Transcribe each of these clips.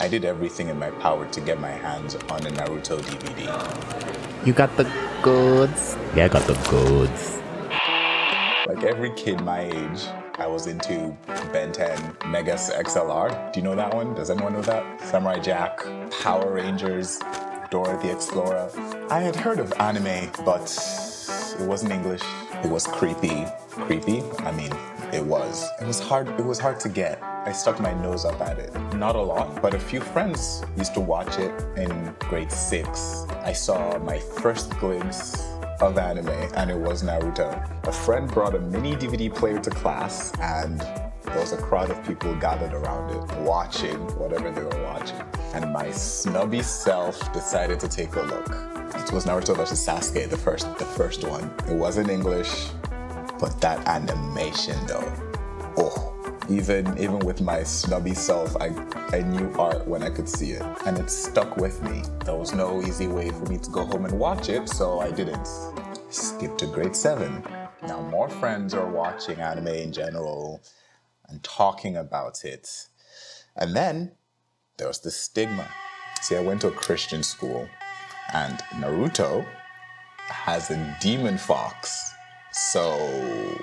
I did everything in my power to get my hands on a Naruto DVD. You got the goods? Yeah, I got the goods. Like every kid my age, I was into Ben 10 Mega XLR. Do you know that one? Does anyone know that? Samurai Jack, Power Rangers, Dora the Explorer. I had heard of anime, but it wasn't English. It was creepy. Creepy? I mean, it was. It was hard to get. I stuck my nose up at it. Not a lot, but a few friends used to watch it in grade 6. I saw my first glimpse of anime, and it was Naruto. A friend brought a mini DVD player to class, and there was a crowd of people gathered around it, watching whatever they were watching. And my snubby self decided to take a look. It was Naruto vs. Sasuke, the first one. It wasn't English, but that animation though, oh. Even with my snubby self, I knew art when I could see it, and it stuck with me. There was no easy way for me to go home and watch it, so I didn't. Skipped to grade 7. Now more friends are watching anime in general and talking about it. And then there was the stigma. See, I went to a Christian school, and Naruto has a demon fox, so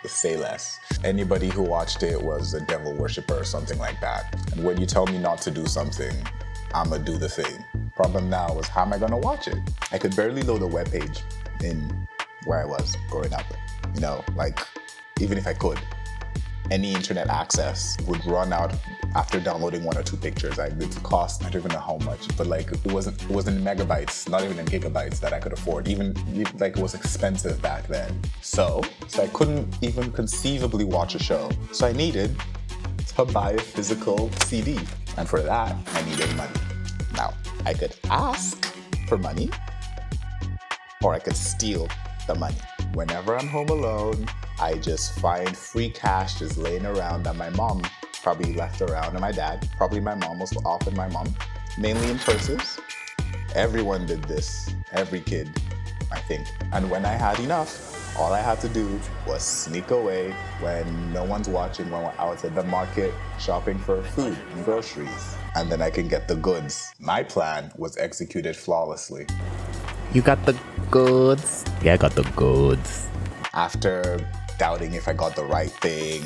say less. Anybody who watched it was a devil worshiper or something like that. And when you tell me not to do something, I'ma do the thing. Problem now was, how am I gonna watch it? I could barely load a webpage in where I was growing up. You know, like, even if I could, any internet access would run out after downloading 1 or 2 pictures. It cost, I don't even know how much, but like it wasn't megabytes, not even in gigabytes that I could afford. Even like it was expensive back then. So I couldn't even conceivably watch a show. So I needed to buy a physical CD. And for that, I needed money. Now, I could ask for money, or I could steal the money. Whenever I'm home alone, I just find free cash just laying around that my mom probably left around, and my dad, probably my mom, most often my mom, mainly in purses. Everyone did this, every kid, I think. And when I had enough, all I had to do was sneak away when no one's watching, when we're out at the market shopping for food and groceries. And then I can get the goods. My plan was executed flawlessly. You got the goods? Yeah, I got the goods. After doubting if I got the right thing,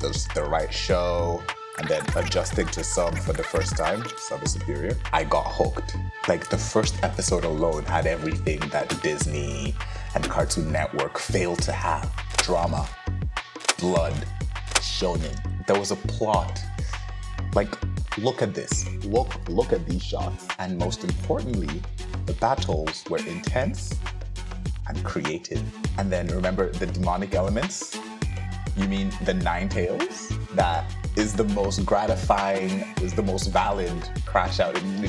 the right show, and then adjusting to sub for the first time, sub is superior, I got hooked. Like the first episode alone had everything that Disney and Cartoon Network failed to have. Drama, blood, shonen. There was a plot. Like, look at this. Look at these shots. And most importantly, the battles were intense and creative. And then remember the demonic elements? You mean the 9 tails? That is the most gratifying, is the most valid crash out in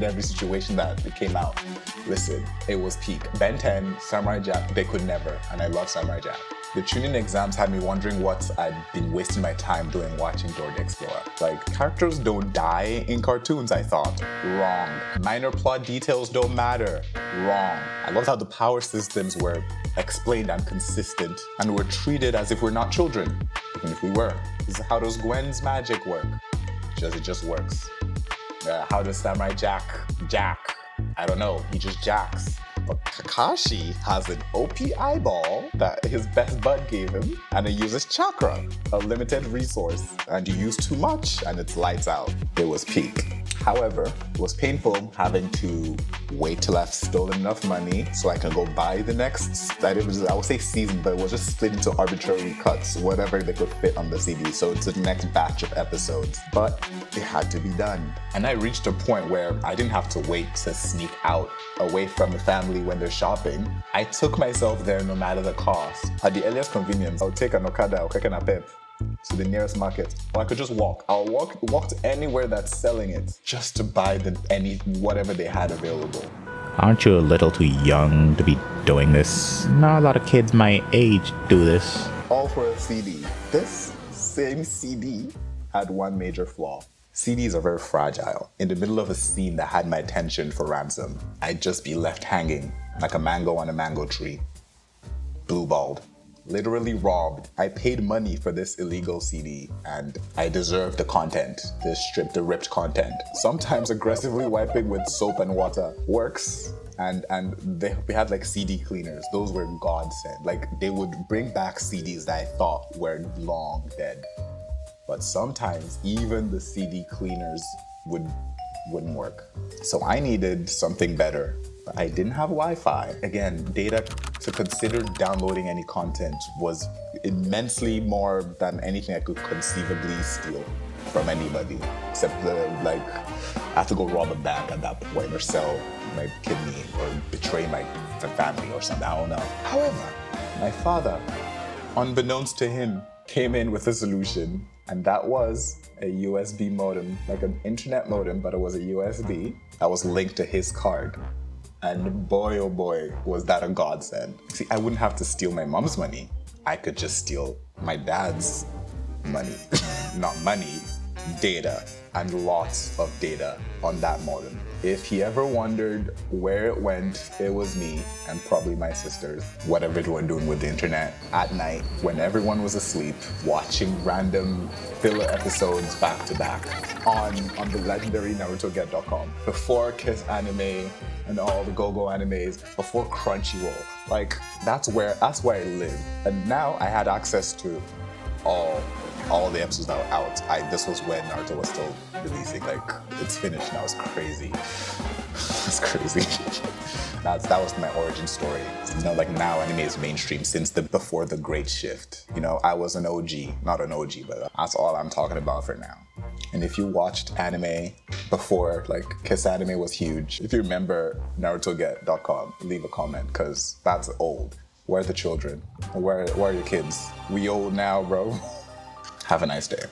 every situation that it came out. Listen, it was peak. Ben 10, Samurai Jack, they could never, and I love Samurai Jack. The tuning exams had me wondering what I'd been wasting my time doing watching Dora the Explorer. Like, characters don't die in cartoons, I thought. Wrong. Minor plot details don't matter. Wrong. I loved how the power systems were explained and consistent, and were treated as if we're not children, even if we were. This is how does Gwen's magic work? It just works. How does Samurai Jack? I don't know, he just jacks. But Kakashi has an OP eyeball that his best bud gave him, and it uses chakra, a limited resource, and you use too much and it's lights out. It was peak. However, it was painful having to wait till I've stolen enough money so I can go buy the next, I would say season, but it was just split into arbitrary cuts, whatever they could fit on the CD. So it's the next batch of episodes, but it had to be done. And I reached a point where I didn't have to wait to sneak out away from the family when they're shopping. I took myself there no matter the cost. At the earliest convenience, I would take an Okada or Keke Napep to the nearest market, or I could just walk. I'll walk to anywhere that's selling it just to buy whatever they had available. Aren't you a little too young to be doing this? Not a lot of kids my age do this. All for a CD. This same CD had one major flaw. CDs are very fragile. In the middle of a scene that had my attention for ransom, I'd just be left hanging like a mango on a mango tree, blue-balled. literally robbed. I paid money for this illegal CD and I deserve the content, the ripped content. Sometimes aggressively wiping with soap and water works. And we had like CD cleaners. Those were godsend. Like they would bring back CDs that I thought were long dead. But sometimes even the CD cleaners wouldn't work. So I needed something better. But I didn't have Wi-Fi. Again, data to consider downloading any content was immensely more than anything I could conceivably steal from anybody. Except I have to go rob a bank at that point or sell my kidney or betray my family or something, I don't know. However, my father, unbeknownst to him, came in with a solution, and that was a USB modem, like an internet modem, but it was a USB that was linked to his card. And boy, oh boy, was that a godsend. See, I wouldn't have to steal my mom's money. I could just steal my dad's money. Not money, data, and lots of data on that modem. If he ever wondered where it went, it was me and probably my sisters. Whatever they were doing with the internet at night when everyone was asleep, watching random filler episodes back to back on the legendary NarutoGet.com. Before Kiss Anime and all the go-go animes, before Crunchyroll. Like, that's where I lived. And now I had access to all the episodes that were out. This was when Naruto was still releasing. Like, it's finished now. It's crazy. It's crazy. That was my origin story. Now anime is mainstream since before the great shift. I was an OG, not an OG, but that's all I'm talking about for now. And if you watched anime before, Kiss Anime was huge. If you remember NarutoGet.com, leave a comment, because that's old. Where are the children? Where are your kids? We old now, bro. Have a nice day.